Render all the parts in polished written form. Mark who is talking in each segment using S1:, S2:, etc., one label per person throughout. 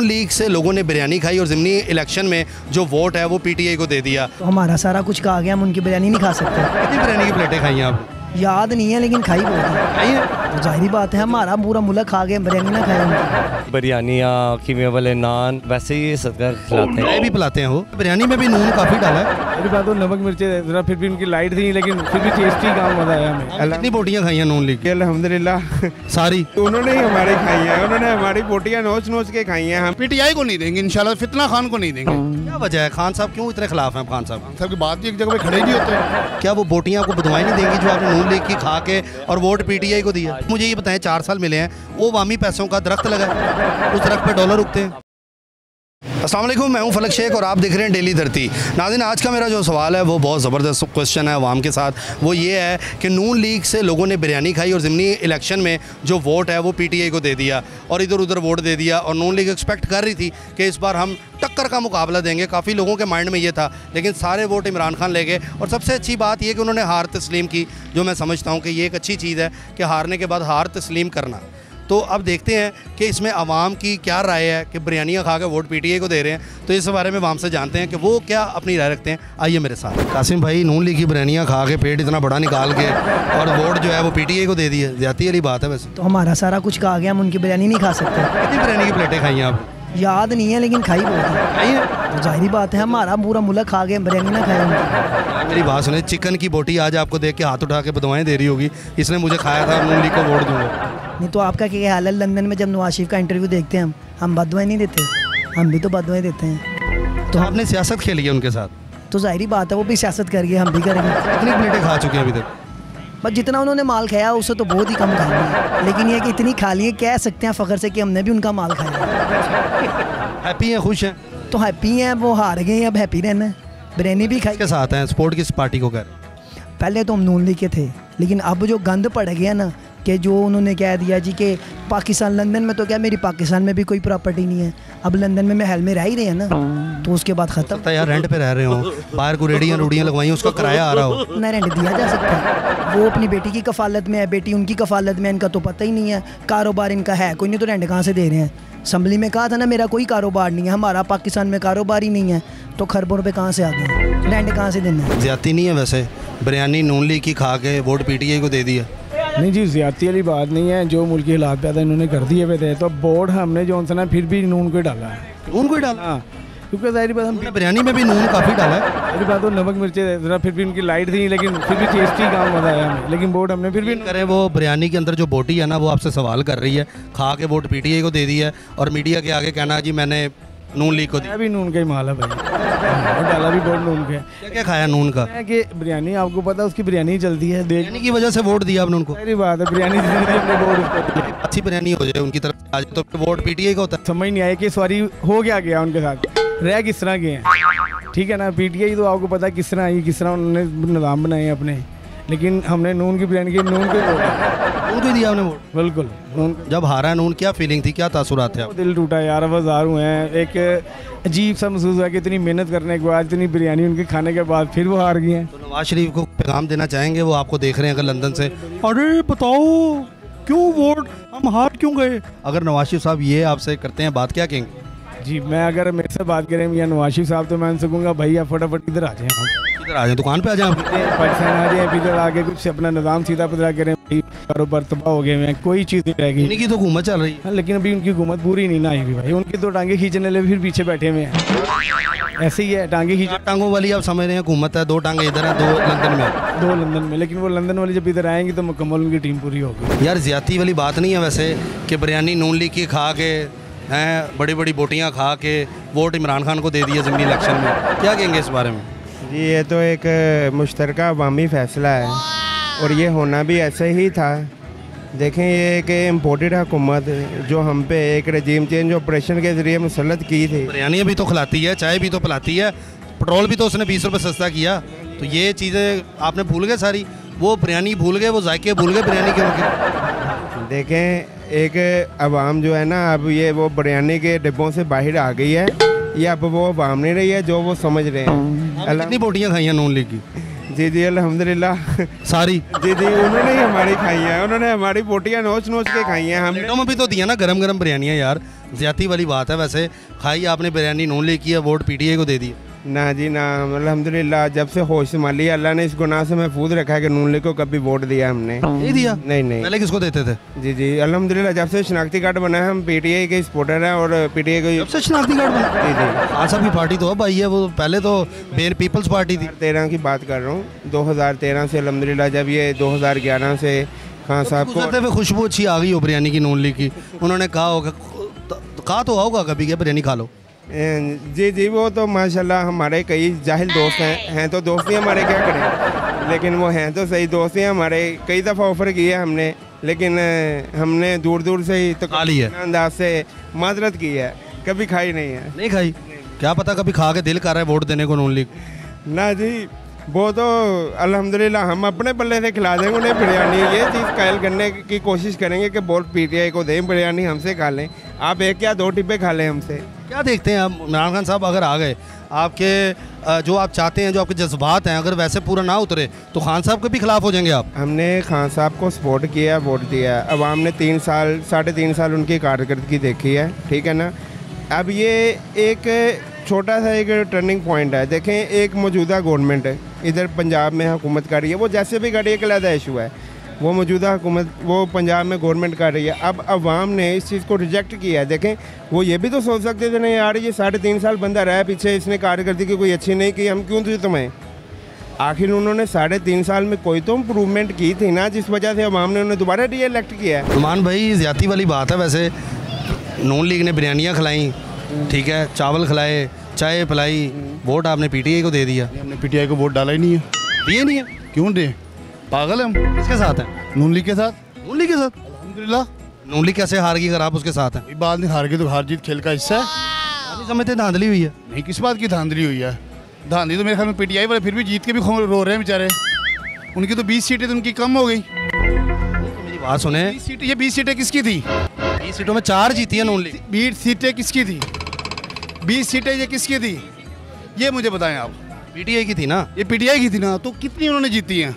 S1: League से लोगों ने बिरयानी खाई और ज़िमनी इलेक्शन में जो वोट है वो पीटीआई को दे दिया।
S2: तो हमारा सारा कुछ खा गया, हम उनकी बिरयानी नहीं खा सकते।
S1: कितनी बिरयानी की प्लेटें खाई हैं आप?
S2: याद नहीं है लेकिन खाई बहुत है।
S1: खाई है?
S2: तो जाहिर बात है हमारा पूरा मुल्क खा गया, बिरयानी ना खाए उनकी।
S3: बिरयानियाँ, कीमे वाले नान, वैसे ही सदका खिलाते हैं।
S1: चाय भी पिलाते हैं वो। बिरयानी में भी नून काफ़ी डाला है।
S4: मेरी बात तो नमक मिर्चे ज़रा फिर भी उनकी लाइट थी, लेकिन फिर भी टेस्टी काम मज़ा आया हमें।
S1: कितनी बोटियाँ खाई हैं नून लीग की?
S4: अल्हम्दुलिल्लाह
S1: सारी।
S4: तो उन्होंने ही हमारी खाई हैं, उन्होंने हमारी बोटियाँ नोच नोच के खाई हैं। हम
S5: पीटीआई को नहीं देंगे इंशाल्लाह, फितना खान को नहीं देंगे।
S1: क्या वजह है? खान साहब क्यों इतने खिलाफ हैं? खान साहब
S5: सबकी बात ही एक जगह पे खड़े नहीं होते।
S1: क्या वो बोटियाँ आपको बदवाई नहीं देंगी जो आपने नून लीग की खा के और वोट पीटीआई को दिया? मुझे ये बताएं, 4 साल मिले हैं, वो वामी पैसों का दरख्त लगा है, उस दरख्त पे डॉलर उगते हैं। अस्सलाम वालेकुम, मैं हूं फलक शेख और आप देख रहे हैं डेली धरती। नाज़रीन, आज का मेरा जो सवाल है वो बहुत ज़बरदस्त क्वेश्चन है अवाम के साथ। वो ये है कि नून लीग से लोगों ने बिरयानी खाई और ज़िमनी इलेक्शन में जो वोट है वो पीटीआई को दे दिया और इधर उधर वोट दे दिया। और नून लीग एक्सपेक्ट कर रही थी कि इस बार हम टक्कर का मुकाबला देंगे, काफ़ी लोगों के माइंड में ये था, लेकिन सारे वोट इमरान खान ले गए। और सबसे अच्छी बात यह कि उन्होंने हार तस्लीम की, जो मैं समझता हूँ कि ये एक अच्छी चीज़ है कि हारने के बाद हार तस्लीम करना। तो अब देखते हैं कि इसमें आवाम की क्या राय है कि बिरयानियाँ खा के वोट पीटीआई को दे रहे हैं। तो इस बारे में आवाम से जानते हैं कि वो क्या अपनी राय रखते हैं। आइए मेरे साथ। कासिम भाई, नून लीग की बिरयानियाँ खा के पेट इतना बड़ा निकाल के और वोट जो है वो पीटीआई को दे दी है, ज़्यादती वाली बात है वैसे।
S2: तो हमारा सारा कुछ खा गया, हम उनकी बिरयानी नहीं खा सकते।
S1: कितनी बिरयानी की प्लेटें खाई हैं आप?
S2: याद नहीं है लेकिन खाई बहुत है।
S1: खाई है?
S2: तो जाहिर बात है हमारा पूरा मुल्क खा गया, बिरयानी ना खाए उनकी।
S1: मेरी बात सुने, चिकन की बोटी आज आपको देख के हाथ उठा के बदवाएं दे रही होगी, इसने मुझे खाया था, नून लीग को वोट दूंगा।
S2: नहीं तो आपका क्या हाल है? लंदन में जब नवाज शरीफ का इंटरव्यू देखते हैं हम बददुआएं नहीं देते? हम भी तो बददुआएं देते हैं।
S1: तो आपने सियासत खेली है उनके साथ?
S2: तो जाहिर बात है वो भी सियासत करेंगे, हम भी करेंगे।
S1: कितनी प्लेटें खा चुके हैं अभी तक?
S2: बस जितना उन्होंने माल खाया उससे तो बहुत ही कम खाया है, लेकिन ये कि इतनी खा लिए, कह सकते हैं फ़ख्र से कि हमने भी उनका माल खाया।
S1: हैप्पी हैं, खुश हैं?
S2: तो हैप्पी हैं, वो हार गए, अब हैप्पी रहना है। बिरयानी भी खाई।
S1: के साथ हैं? सपोर्ट किस पार्टी को कर?
S2: पहले तो हम नून लीग के थे, लेकिन अब जो गंद पड़ गया ना कि जो उन्होंने कह दिया जी कि पाकिस्तान, लंदन में तो क्या मेरी पाकिस्तान में भी कोई प्रॉपर्टी नहीं है, अब लंदन में महल में रह ही रहे हैं ना, तो उसके बाद ख़त्म।
S1: तो यार रेंट पे रह रहे हो, बाहर को रेडियाँ रूडियाँ लगवाई, उसका किराया आ रहा हो
S2: ना, रेंट दिया जा सकता है। वो अपनी बेटी की कफालत में है, बेटी उनकी कफालत में, इनका तो पता ही नहीं है, कारोबार इनका है कोई नहीं, तो रेंट कहाँ से दे रहे हैं? असम्बली में कहा था ना मेरा कोई कारोबार नहीं है, हमारा पाकिस्तान में कारोबार ही नहीं है, तो खरबों रुपये कहाँ से आ गए? रेंट कहाँ से देना है?
S1: ज्यादती नहीं है वैसे? बिरयानी नून लीग की खा के वोट पीटीआई को दे दिया?
S4: नहीं जी, ज़्यादती वाली बात नहीं है, जो मुल्क के हालात पैदा इन्होंने कर दिए हुए थे, तो बोर्ड हमने जो उनसे ना फिर भी नून को ही डाला है।
S1: नून को ही डाला?
S4: हाँ, क्योंकि जाहिर बात हम
S1: बिरयानी में भी नून काफ़ी डाला है।
S4: मेरी बात तो नमक मिर्चे ज़रा फिर भी उनकी लाइट थी, लेकिन फिर भी टेस्टी काम मज़ा आया हमें, लेकिन बोर्ड हमने फिर भी
S1: करें। वो बिरयानी के अंदर जो बोटी है ना, वो आपसे सवाल कर रही है, खा के वोट पीटीआई को दे दी है, और मीडिया के आगे कहना जी मैंने नून लीग को दिया।
S4: भी नून का ही माल है भाई, और डाला भी बहुत नून का।
S1: क्या क्या खाया नून का?
S4: कि बिरयानी आपको पता है उसकी बिरयानी चलती है,
S1: बिरयानी की वजह से वोट दिया आपने उनको?
S4: सारी बात है, बिरयानी हमने वोट उसको दिया।
S1: अच्छी बिरयानी हो जाए उनकी तरफ से आ जाए तो वोट पीटीआई का होता है।
S4: समझ नहीं आया कि सॉरी हो क्या गया उनके साथ, रह किस तरह गए हैं, ठीक है ना। पीटीआई तो आपको पता है किस तरह आई, किस तरह उन्होंने निज़ाम बनाए अपने, लेकिन हमने नून की बिरयानी की, नून को
S1: दिया हमने वोट।
S4: बिल्कुल।
S1: जब हारा नून, क्या फीलिंग थी, क्या तासुरात थे?
S4: दिल टूटा यार, आवाज़ार हुए हैं, एक अजीब सा महसूस हुआ कि इतनी मेहनत करने के बाद, इतनी बिरयानी उनके खाने के बाद फिर वो हार गए हैं।
S1: तो नवाज शरीफ को पैगाम देना चाहेंगे, वो आपको देख रहे हैं अगर लंदन से, अरे बताओ क्यों वोट, हम हार क्यों गए? अगर नवाज शरीफ साहब ये आपसे करते हैं बात, क्या कहेंगे?
S4: जी, मैं अगर मेरे से बात करें या नवाज शरीफ साहब, तो मैं उनसे कहूँगा भैया फटाफट इधर आ जाएँ,
S1: इधर आ जाए, दुकान पे आ जाए,
S4: पाकिस्तान आ जाए, इधर आके कुछ अपना निज़ाम सीधा पता करें, भाई कारोबार तबाह हो गए हैं, कोई चीज़ नहीं रहेगी।
S1: इनकी तो हुकूमत चल रही है।
S4: हाँ, लेकिन अभी उनकी हुकूमत पूरी नहीं ना आई भाई, उनकी तो टांगे खींचने लगे फिर पीछे बैठे हुए हैं, ऐसे ही है, टांगे खींच।
S1: टांगों वाली आप समझ रहे हैं हुकूमत है, 2 टांगे इधर है, 2 लंदन में,
S4: 2 लंदन में, लेकिन वो लंदन वाली जब इधर आएंगी तो मुकम्मल उनकी टीम पूरी होगी।
S1: यार ज्यादती वाली बात नहीं है वैसे कि बिरयानी नून लीग की खा के हैं, बड़ी बड़ी बोटियाँ खा के वोट इमरान खान को दे दिया ज़िमनी इलेक्शन में, क्या कहेंगे इस बारे में?
S6: जी, ये तो एक मुश्तरका अवामी फ़ैसला है और ये होना भी ऐसे ही था। देखें, ये एक इम्पोर्टेड हुकूमत जो हम पे एक रजीम चेंज ऑपरेशन के ज़रिए मुसल्लत की थी।
S1: बिरयानी भी तो खिलाती है, चाय भी तो पिलाती है, पेट्रोल भी तो उसने 20 रुपये सस्ता किया, तो ये चीज़ें आपने भूल गए सारी, वो बिरयानी भूल गए, वो जायके भूल गए बिरयानी के उनके।
S6: देखें, एक अवाम जो है ना, अब ये वो बिरयानी के डिब्बों से बाहर आ गई है, ये अब वो अवाम नहीं रही है जो वो समझ रहे हैं।
S1: कितनी बोटियाँ खाई हैं नून लीग की?
S6: जी जी अल्हम्दुलिल्लाह।
S1: सारी
S6: जी जी उन्होंने ही हमारी खाई हैं, उन्होंने हमारी बोटियाँ नोच नोच के खाई हैं। हमने
S1: प्लेटों में भी तो दिया ना गरम गरम बिरयानियाँ यार, ज्यादा वाली बात है। वैसे खाई आपने बिरयानी, नून लीग की है, वोट पीटीआई को दे दी।
S6: ना जी ना, अल्हम्दुलिल्लाह जब से होश संभाली है अल्लाह ने इस गुनाह से महफूज रखा है कि नून लीग को कभी वोट दिया हमने
S1: नहीं दिया?
S6: नहीं नहीं।
S1: पहले किसको देते थे?
S6: जी जी अल्हम्दुलिल्लाह जब से शनाख्ती कार्ड बना है हम पीटीआई के सपोर्टर हैं और पीटीआई को
S1: जब से शनाख्ती कार्ड बना?
S6: जी जी।
S1: खान साहब की पार्टी तो अब आई है, वो पहले तो बेर पीपल्स पार्टी थी।
S6: 2013 की बात कर रहा हूँ, 2013 से अल्हम्दुलिल्लाह जब ये 2011 से खान साहब को
S1: गुजरते हुए खुशबू अच्छी आ गई हो बिरयानी की, नून लीग की, उन्होंने कहा होगा, कहा तो होगा कभी कि बिरयानी खा लो।
S6: जी जी वो तो माशाल्लाह हमारे कई जाहिल दोस्त हैं तो दोस्ती हमारे क्या करें, लेकिन वो हैं तो सही दोस्ती हैं हमारे। कई दफ़ा ऑफ़र किया हमने, लेकिन हमने दूर दूर से ही तो
S1: खा ली है,
S6: अंदाज से माजरत की है, कभी खाई नहीं है।
S1: नहीं खाई? क्या पता कभी खा के दिल कर रहा है वोट देने को नून लीग।
S6: ना जी वो तो अल्हम्दुलिल्लाह हम अपने पल्ले से खिला देंगे उन्हें बिरयानी। ये चीज़ कायल करने की कोशिश करेंगे कि वोट पीटीआई को दें, बिरयानी हमसे खा लें, आप एक या दो टिब्बे खा लें हमसे।
S1: क्या देखते हैं आप इमरान खान साहब अगर आ गए, आपके जो आप चाहते हैं, जो आपके जज्बात हैं, अगर वैसे पूरा ना उतरे तो खान साहब के भी खिलाफ हो जाएंगे आप?
S6: हमने खान साहब को सपोर्ट किया, वोट दिया, अवाम ने 3 साल 3.5 साल उनकी कारकर्दगी देखी है, ठीक है ना। अब ये एक छोटा सा एक टर्निंग पॉइंट है। देखें एक मौजूदा गवर्नमेंट है इधर पंजाब में हुकूमत कर रही है, वो जैसे भी कर रही है, एक अलग इशू है, वो मौजूदा हुकूमत वो पंजाब में गवर्नमेंट कर रही है। अब अवाम ने इस चीज़ को रिजेक्ट किया है। देखें वो ये भी तो सोच सकते थे नहीं यार ये 3.5 साल बंदा रहा है पीछे, इसने कारकर्दगी कोई अच्छी नहीं की, हम क्यों तुझे तुम्हें। आखिर उन्होंने 3.5 साल में कोई तो इम्प्रूवमेंट की थी ना, जिस वजह से अवाम ने उन्हें दोबारा री इलेक्ट किया है।
S1: नुमान भाई ज़्यादती वाली बात है। वैसे नून लीग ने बिरयानियाँ खिलाई, ठीक है, चावल खिलाए, चाय पिलाई, वोट आपने पीटीआई को दे दिया।
S5: हमने पीटीआई को वोट डाला ही नहीं है।
S1: दिए नहीं है?
S5: क्यों दे, पागल है हम।
S1: किसके साथ हैं?
S5: नून लीग के साथ।
S1: नून लीग के साथ?
S5: अल्हम्दुलिल्लाह।
S1: नून लीग कैसे हार गई अगर आप उसके साथ हैं?
S5: कोई बात नहीं, हार गई तो हार जीत खेल का हिस्सा है।
S1: आप नहीं समझते धांधली हुई है?
S5: नहीं, किस बात की धांधली हुई है? धांधली तो मेरे ख्याल में पीटीआई वाले फिर भी जीत के भी रो रहे हैं बेचारे। उनकी तो 20 सीटें तो उनकी कम हो गई।
S1: मेरी बात सुने,
S5: 20 सीटें, ये 20 सीटें किसकी थी?
S1: 20 सीटों में 4 जीती है नून लीग।
S5: 20 सीटें किसकी थी? 20 सीटें ये किसकी थी, ये मुझे बताएं आप।
S1: पीटीआई की थी ना?
S5: ये पीटीआई की थी ना, तो कितनी उन्होंने जीती हैं?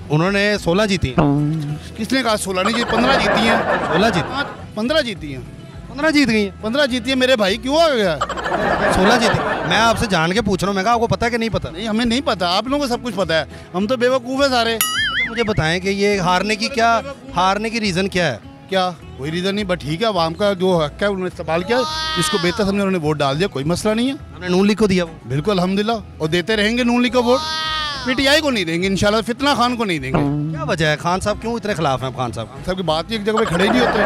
S1: उन्होंने 16 जीती हैं।
S5: किसने कहा 16 नहीं जीती? 15 जीती हैं।
S1: 16 जीती?
S5: 15 जीती हैं।
S1: 15 जीत गई हैं।
S5: 15 जीती है मेरे भाई, क्यों आ गया?
S1: 16 जीती। मैं आपसे जान के पूछ रहा हूँ, मैं कहा आपको पता है कि नहीं पता?
S5: नहीं, हमें नहीं पता, आप लोगों को सब कुछ पता है, हम तो बेवकूफ़ है सारे।
S1: तो मुझे बताएं कि ये हारने की रीज़न क्या है?
S5: क्या कोई रीज़न नहीं, बट ठीक है, आवाम का जो हक है उन्होंने इस्तेमाल किया, जिसको बेहतर समझे उन्होंने वोट डाल दिया, कोई मसला नहीं है।
S1: हमने नून लीग को दिया वो।
S5: बिल्कुल अल्हम्दुलिल्लाह, और देते रहेंगे नून लीग को वोट। पीटीआई को नहीं देंगे इंशाल्लाह, फितना खान को नहीं देंगे।
S1: क्या वजह है? खान साहब क्यों इतने खिलाफ हैं? खान साहब
S5: सबकी बात ही एक जगह पे खड़े ही नहीं होते।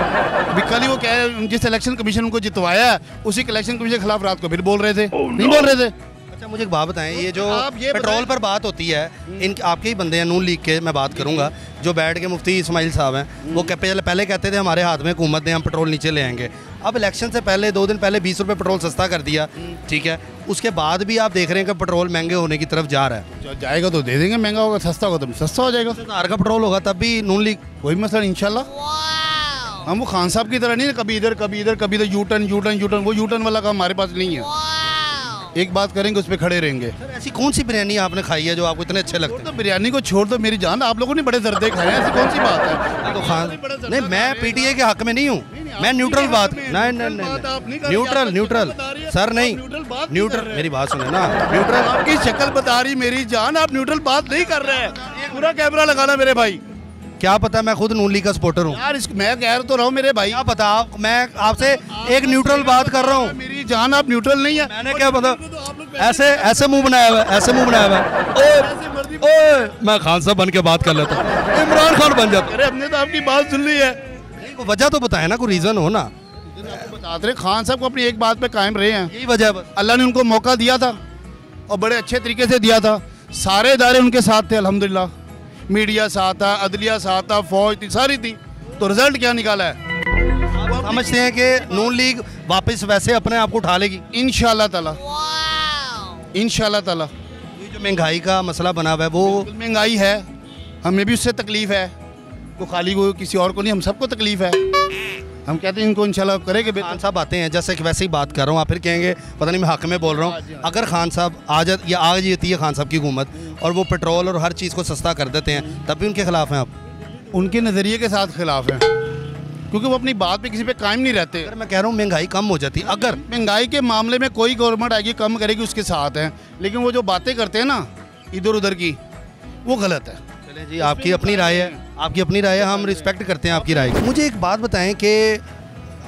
S5: अभी कल ही वो क्या है, जिस इलेक्शन कमीशन उनको जितवाया है, उसी इलेक्शन कमीशन के खिलाफ रात को फिर बोल रहे थे, नहीं बोल रहे थे।
S1: अच्छा मुझे एक बात बताएं, ये जो
S5: आप ये
S1: पेट्रोल
S5: बताएं।
S1: पर बात होती है, इन आपके ही बंदे हैं नून लीग के, मैं बात करूंगा, जो बैठ के मुफ्ती इस्माइल साहब हैं, वो पहले कहते थे हमारे हाथ में हुकूमत दें, हम पेट्रोल नीचे ले आएंगे। अब इलेक्शन से पहले 2 दिन पहले 20 रुपये पेट्रोल सस्ता कर दिया, ठीक है, उसके बाद भी आप देख रहे हैं कि पेट्रोल महंगे होने की तरफ जा रहा है।
S5: जाएगा तो दे देंगे, महंगा होगा, सस्ता होगा तो सस्ता हो जाएगा।
S1: आर का पेट्रोल होगा तब भी नून लीग,
S5: कोई मसला नहीं इंशाल्लाह। हम वो खान साहब की तरह नहीं है, कभी इधर कभी इधर कभी इधर, यूटर्न, वो यूटर्न वाला काम हमारे पास नहीं है। एक बात करेंगे उस पर खड़े रहेंगे।
S1: सर ऐसी कौन सी बिरयानी आपने खाई है जो आपको इतने अच्छे लगते
S5: तो बिरयानी को छोड़ दो मेरी जान, आप लोगों ने बड़े जर्दे खाए हैं, ऐसी कौन सी बात है?
S1: हैं? तो खान नहीं, मैं पीटीआई के हक में नहीं हूँ, मैं न्यूट्रल बात नहीं, न्यूट्रल सर, नहीं न्यूट्रल, मेरी बात सुने ना, न्यूट्रल।
S5: आपकी शक्ल बता रही मेरी जान, आप न्यूट्रल बात नहीं कर रहे हैं। पूरा कैमरा लगाना मेरे भाई।
S1: क्या पता, मैं खुद नून लीग का सपोर्टर हूँ।
S5: यार मैं कह तो रहा हूँ मेरे भाई,
S1: क्या पता, मैं आपसे एक न्यूट्रल बात कर रहा हूँ।
S5: मेरी जान आप न्यूट्रल नहीं है।
S1: मैंने क्या पता, ऐसे मुंह बनाया हुआ है, ऐसे मुंह बनाया हुआ है। ओए मैं खान साहब बन के बात कर लेता हूँ, इमरान खान बन जाता।
S5: अरे हमने तो आपकी बात सुन ली है।
S1: कोई वजह तो बताए ना, कोई रीजन हो ना।
S5: बताते रहे खान साहब को अपनी एक बात पे कायम रहे हैं,
S1: यही वजह है बस।
S5: अल्लाह ने उनको मौका दिया था और बड़े अच्छे तरीके से दिया था, सारे इदारे उनके साथ थे अल्हम्दुलिल्लाह, मीडिया साथ था, अदलिया साथ था, फौज थी, सारी थी, तो रिजल्ट क्या निकाला है?
S1: समझते हैं कि नून लीग वापस वैसे अपने आप को उठा लेगी
S5: इंशाल्लाह ताला, इंशाल्लाह ताला।
S1: ये जो महंगाई का मसला बना हुआ है वो
S5: महंगाई है, हमें भी उससे तकलीफ है, वो खाली वो किसी और को नहीं, हम सबको तकलीफ है। हम कहते हैं इनको इंशाल्लाह करेंगे
S1: खान साहब आते हैं, जैसे कि वैसे ही बात कर रहा हूँ, आप फिर कहेंगे पता नहीं मैं हक में बोल रहा हूँ। अगर खान साहब आ जाती है खान साहब की हुकूमत और वो पेट्रोल और हर चीज़ को सस्ता कर देते हैं, तब भी उनके खिलाफ हैं आप?
S5: उनके नज़रिए के साथ खिलाफ हैं, क्योंकि वो अपनी बात पे किसी पे कायम नहीं रहते।
S1: अगर मैं कह रहा हूँ महंगाई कम हो जाती, अगर
S5: महंगाई के मामले में कोई गवर्नमेंट आएगी कम करेगी उसके साथ हैं, लेकिन वो जो बातें करते हैं ना इधर उधर की, वो गलत है।
S1: चलें जी, आपकी अपनी राय है, आपकी अपनी राय है, हम रिस्पेक्ट करते हैं आपकी राय की। मुझे एक बात बताएं कि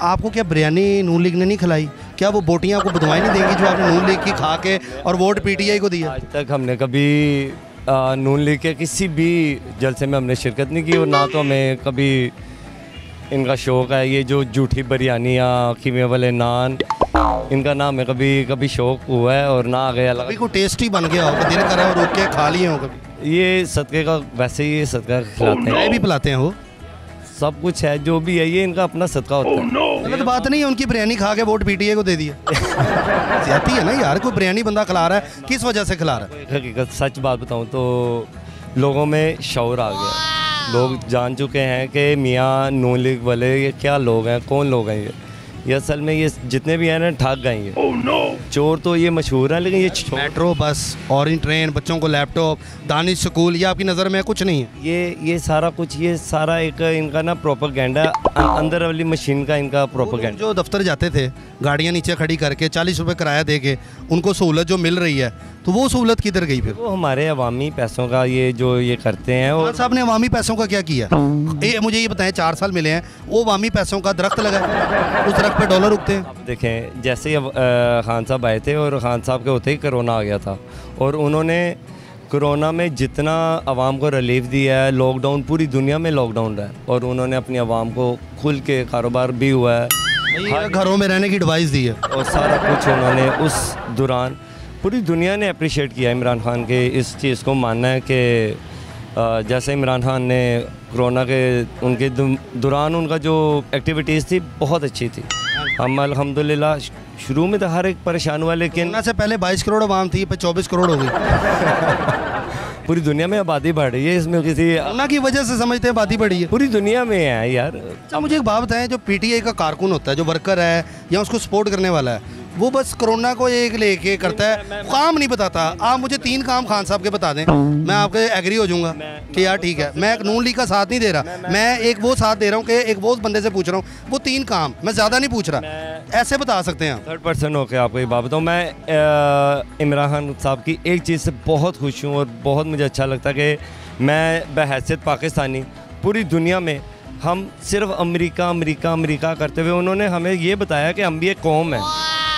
S1: आपको क्या बिरयानी नून लीग ने नहीं खिलाई? क्या वो बोटियाँ आपको बदवाई नहीं देंगी जो आपने नून लीग की खा के और वोट पीटीआई को दिया?
S3: आज तक हमने कभी नून लीग के किसी भी जलसे में हमने शिरकत नहीं की, और ना तो हमें कभी इनका शौक़ है। ये जो झूठी बिरयानी या कीमे वाले नान, इनका ना हमें कभी शौक़ हुआ है और ना आगे अलग
S1: कभी कोई टेस्टी बन गया हो, दिल कर रहा हो रोक के खा लिए हो कभी?
S3: ये सदक़े का, वैसे ही सदका खिलाते हैं,
S1: भी पिलाते हैं वो,
S3: सब कुछ है जो भी है, ये इनका अपना सदका होता है।
S1: गलत बात नहीं है उनकी बिरयानी खा के वोट पीटीआई को दे दिया। ज्यादती है ना यार, कोई बिरयानी बंदा खिला रहा है, किस वजह से खिला रहा है?
S3: हकीकत सच बात बताऊं तो लोगों में शौर आ गया, लोग जान चुके हैं कि मियाँ नून लीग वाले ये क्या लोग हैं, कौन लोग हैं ये असल में ये जितने भी हैं ना ठग गए ये। चोर तो ये मशहूर हैं, लेकिन ये
S1: मेट्रो, बस, ऑरेंज ट्रेन, बच्चों को लैपटॉप, दानिश स्कूल, ये आपकी नज़र में कुछ नहीं है?
S3: ये सारा कुछ, ये सारा एक इनका ना प्रोपेगेंडा, अंदर वाली मशीन का इनका प्रोपेगेंडा।
S1: जो दफ्तर जाते थे गाड़ियाँ नीचे खड़ी करके 40 रुपये किराया दे के उनको सहूलत जो मिल रही है, तो वो सहूलत किधर गई फिर?
S3: वो हमारे अवामी पैसों का ये जो ये करते हैं। और
S1: साहब ने अवामी पैसों का क्या किया? मुझे ये बताएं, 4 साल मिले हैं, वो अवामी पैसों का दरख्त लगा, उस दरख्त पे डॉलर उगते हैं।
S3: आप देखें, जैसे ही खान साहब आए थे और खान साहब के होते ही कोरोना आ गया था, और उन्होंने कोरोना में जितना आवाम को रिलीफ दिया है, लॉकडाउन पूरी दुनिया में लॉकडाउन रहा है, और उन्होंने अपनी आवाम को खुल के कारोबार भी हुआ है,
S1: घरों में रहने की एडवाइस दी है,
S3: और सारा कुछ उन्होंने उस दौरान पूरी दुनिया ने अप्रिशिएट किया इमरान खान के इस चीज़ को। मानना है कि जैसे इमरान खान ने कोरोना के उनके दौरान उनका जो एक्टिविटीज़ थी बहुत अच्छी थी। हम अल्हम्दुलिल्लाह शुरू में तो हर एक परेशान हुआ, लेकिन
S1: कोरोना से पहले 22 करोड़ आवाम थी, पर 24 करोड़ हो गई।
S3: पूरी दुनिया में आबादी बढ़ रही है, इसमें किसी
S1: कोरोना की वजह से समझते हैं आबादी बढ़ी है,
S3: पूरी दुनिया में है यार।
S1: अच्छा, मुझे एक बात बताएं, जो पीटीआई का कारकुन होता है, जो वर्कर है या उसको सपोर्ट करने वाला है, वो बस कोरोना को एक लेके करता है, काम नहीं बताता। आप मुझे 3 काम खान साहब के बता दें, मैं आपके एग्री हो जाऊंगा कि यार ठीक है। मैं एक नून लीग का साथ नहीं दे रहा, मैं एक वो साथ दे रहा हूँ कि एक वो बंदे से पूछ रहा हूँ, वो 3 काम, मैं ज़्यादा नहीं पूछ रहा, ऐसे बता सकते हैं आप?
S3: 3rd पर्सन होकर आपको ये बात बताऊँ, मैं इमरान खान साहब की एक चीज़ से बहुत खुश हूँ, और बहुत मुझे अच्छा लगता है कि मैं बहैसियत पाकिस्तानी पूरी दुनिया में, हम सिर्फ अमेरिका करते हुए उन्होंने हमें ये बताया कि हम भी एक कौम है।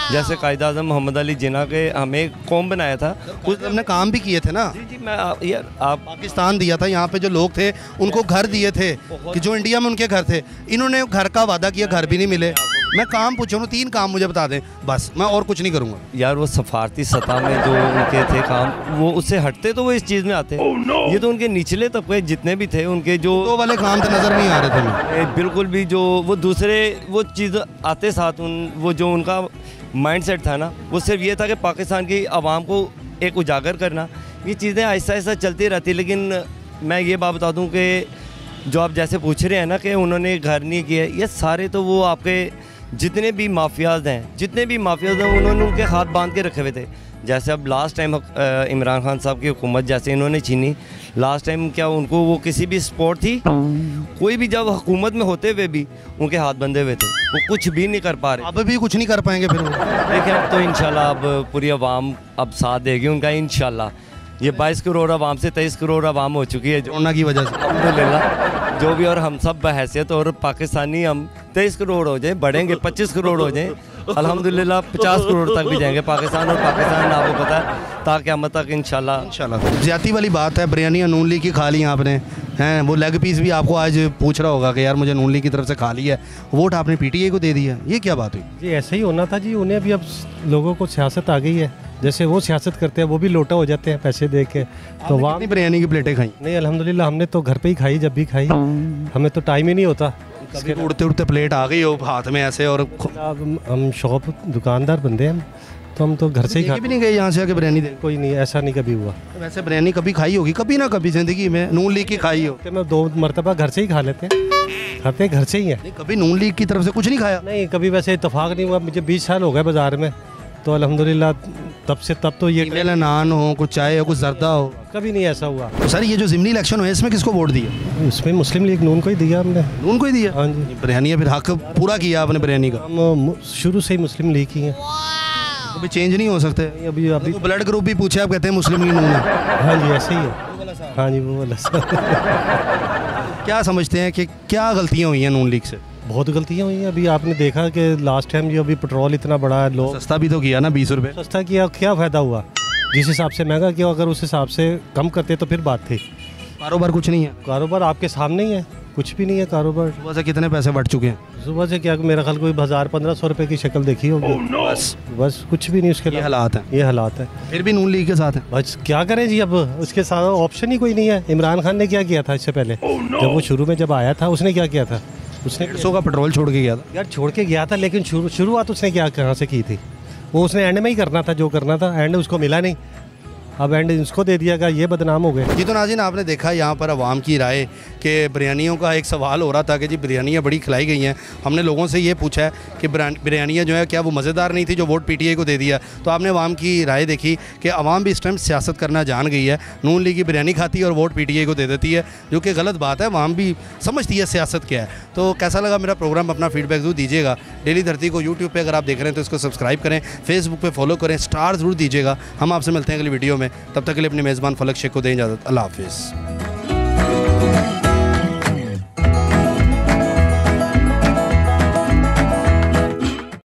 S3: जैसे कायदा आज़म मोहम्मद अली जिन्ना के हमें कौम बनाया था,
S1: कुछ हमने काम भी किए थे ना।
S3: जी मैं यार आप
S1: पाकिस्तान दिया था, यहाँ पे जो लोग थे उनको घर दिए थे कि जो इंडिया में उनके घर थे, इन्होंने घर का वादा किया, घर भी नहीं मिले। मैं काम पूछूँ ना, 3 काम मुझे बता दें बस, मैं और कुछ नहीं करूँगा।
S3: यार वो सफारती सतह में जो उनके थे काम, वो उससे हटते तो वो इस चीज़ में आते। ये तो उनके निचले तबके जितने भी थे, उनके जो
S1: तो वाले काम तो नज़र नहीं आ रहे थे
S3: बिल्कुल भी, जो वो दूसरे वो चीज़ आते साथ वो जो उनका माइंडसेट था ना, वो सिर्फ ये था कि पाकिस्तान की आवाम को एक उजागर करना। ये चीज़ें आहिस्ता आहिस्ता चलती रहती। लेकिन मैं ये बात बता दूं कि जो आप जैसे पूछ रहे हैं ना कि उन्होंने घर नहीं किए, ये सारे तो वो आपके जितने भी माफियाज हैं उन्होंने उनके हाथ बांध के रखे हुए थे। जैसे अब लास्ट टाइम इमरान खान साहब की हुकूमत जैसे इन्होंने छीनी, लास्ट टाइम क्या उनको वो किसी भी सपोर्ट थी, कोई भी जब हुकूमत में होते हुए भी उनके हाथ बंधे हुए थे, वो कुछ भी नहीं कर पा रहे।
S1: अब भी कुछ नहीं कर पाएंगे फिर वो।
S3: देखिए अब तो इंशाल्लाह अब पूरी आवाम अब साथ देगी उनका इंशाल्लाह। ये 22 करोड़ आवाम से 23 करोड़ आवाम हो चुकी है
S1: कोरोना की वजह से,
S3: अल्हम्दुलिल्लाह। जो भी, और हम सब बहैसियत और पाकिस्तानी हम 23 करोड़ हो जाए, बढ़ेंगे 25 करोड़ हो जाए, अल्हम्दुलिल्लाह 50 करोड़ तक भी जाएंगे पाकिस्तान। और पाकिस्तान आपको पता है ताक़यामत तक इंशाल्लाह।
S1: ज़्यादती वाली बात है, बिरयानी नून लीग की खा ली आपने, हैं वो लेग पीस भी आपको आज पूछ रहा होगा कि यार मुझे नून लीग की तरफ से खा लिया है, वोट आपने पीटीआई को दे दिया, ये क्या बात हुई?
S7: जी ऐसा ही होना था जी, उन्हें भी अब लोगों को सियासत आ गई है, जैसे वो सियासत करते हैं वो भी लोटा हो जाते हैं पैसे दे के। तो वहाँ
S1: बिरयानी की प्लेटें खाई?
S7: नहीं अल्हम्दुलिल्लाह, हमने तो घर पे ही खाई, जब भी खाई, हमें तो टाइम ही नहीं होता।
S1: कभी उड़ते उड़ते प्लेट आ गई हो हाथ में ऐसे, और
S7: अब हम शॉप दुकानदार बंदे हैं, तो हम तो घर से ही
S1: भी नहीं गए यहाँ से आके बिरयानी दे?
S7: कोई नहीं, ऐसा नहीं कभी हुआ।
S1: वैसे बिरयानी कभी खाई होगी, कभी ना कभी ज़िंदगी में नून लीग की खाई हो?
S7: मैं 2 मरतबा घर से ही खा लेते हैं। खाते घर से ही हैं।
S1: नहीं, कभी नून लीग की तरफ से कुछ नहीं खाया?
S7: नहीं, कभी वैसे इत्तेफाक नहीं हुआ। मुझे 20 साल हो गए बाज़ार में, तो अल्हम्दुलिल्लाह तब से तब तो ये
S1: ईमेल नान हो, कुछ चाय हो, कुछ जर्दा हो।
S7: कभी नहीं ऐसा हुआ।
S1: तो सर ये जो ज़िमनी इलेक्शन हुए इसमें किसको वोट दिया?
S7: उसमें मुस्लिम लीग नून को ही दिया हमने।
S1: नून को ही दिया?
S7: हाँ जी।
S1: बिरयानी फिर हक पूरा किया आपने बिरयानी का?
S7: हम शुरू से ही मुस्लिम लीग ही हैं।
S1: अभी चेंज नहीं हो सकते?
S7: अभी अभी
S1: तो ब्लड ग्रुप भी पूछे, आप कहते हैं मुस्लिम लीग नून है।
S7: हाँ जी, ऐसे ही है। हाँ जी, वो वाला।
S1: क्या समझते हैं कि क्या गलतियाँ हुई हैं नून लीग से?
S7: बहुत गलतियाँ हुई हैं। अभी आपने देखा कि लास्ट टाइम जो अभी पेट्रोल इतना बढ़ा है, लोग
S1: सस्ता भी तो किया ना, 20 रुपये
S7: सस्ता किया, क्या फ़ायदा हुआ? जिस हिसाब से महंगा किया, अगर उस हिसाब से कम करते तो फिर बात थी।
S1: कारोबार कुछ नहीं है?
S7: कारोबार आपके सामने ही है, कुछ भी नहीं है कारोबार।
S1: सुबह से कितने पैसे बढ़ चुके हैं?
S7: सुबह से क्या, मेरा ख्याल कोई 1000-1500 रुपये की शक्ल देखी होगी। बस कुछ भी नहीं उसके
S1: ये हालात हैं।
S7: ये हालात है।
S1: फिर भी नून लीग के साथ है।
S7: बस क्या करें जी, अब उसके साथ ऑप्शन ही कोई नहीं है। इमरान खान ने क्या किया था इससे पहले, जब वो शुरू में जब आया था, उसने क्या किया था? उसने
S1: 150 का पेट्रोल छोड़ के गया था
S7: यार, छोड़ के गया था, लेकिन शुरुआत उसने क्या कहाँ से की थी? वो उसने एंड में ही करना था जो करना था, एंड उसको मिला नहीं। अब एंड इसको दे दिया गया, ये बदनाम हो गए।
S1: जी तो नाज़रीन, आपने देखा यहाँ पर अवाम की राय कि बिरयानियों का एक सवाल हो रहा था कि जी बिरयानियाँ बड़ी खिलाई गई हैं। हमने लोगों से ये पूछा है कि बिरयानियाँ जो है क्या वो मज़ेदार नहीं थी जो वोट पीटीआई को दे दिया? तो आपने अवाम की राय देखी कि अवाम भी इस टाइम सियासत करना जान गई है। नून लीग की बिरयानी खाती है और वोट पीटीआई को दे देती है, जो कि गलत बात है। अवाम भी समझती है सियासत क्या है। तो कैसा लगा मेरा प्रोग्राम, अपना फीडबैक ज़रूर दीजिएगा। डेली धरती को यूट्यूब पर अगर आप देख रहे हैं तो इसको सब्सक्राइब करें, फेसबुक पर फॉलो करें, स्टार ज़रूर दीजिएगा। हम आपसे मिलते हैं अगली वीडियो में, तब तक के लिए अपने मेज़बान फलक शेख को दें इजाज़त। अल्लाह हाफिज़।